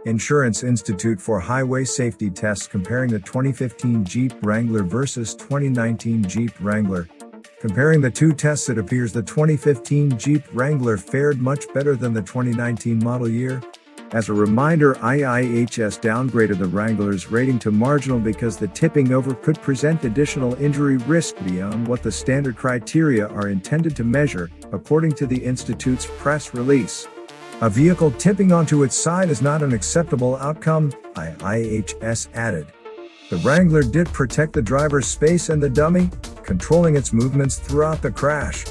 Insurance Institute for Highway Safety Tests comparing the 2015 Jeep Wrangler versus 2019 Jeep Wrangler. Comparing the two tests, it appears the 2015 Jeep Wrangler fared much better than the 2019 model year. As a reminder, IIHS downgraded the Wrangler's rating to marginal because the tipping over could present additional injury risk beyond what the standard criteria are intended to measure, according to the Institute's press release. A vehicle tipping onto its side is not an acceptable outcome, IIHS added. The Wrangler did protect the driver's space and the dummy, controlling its movements throughout the crash.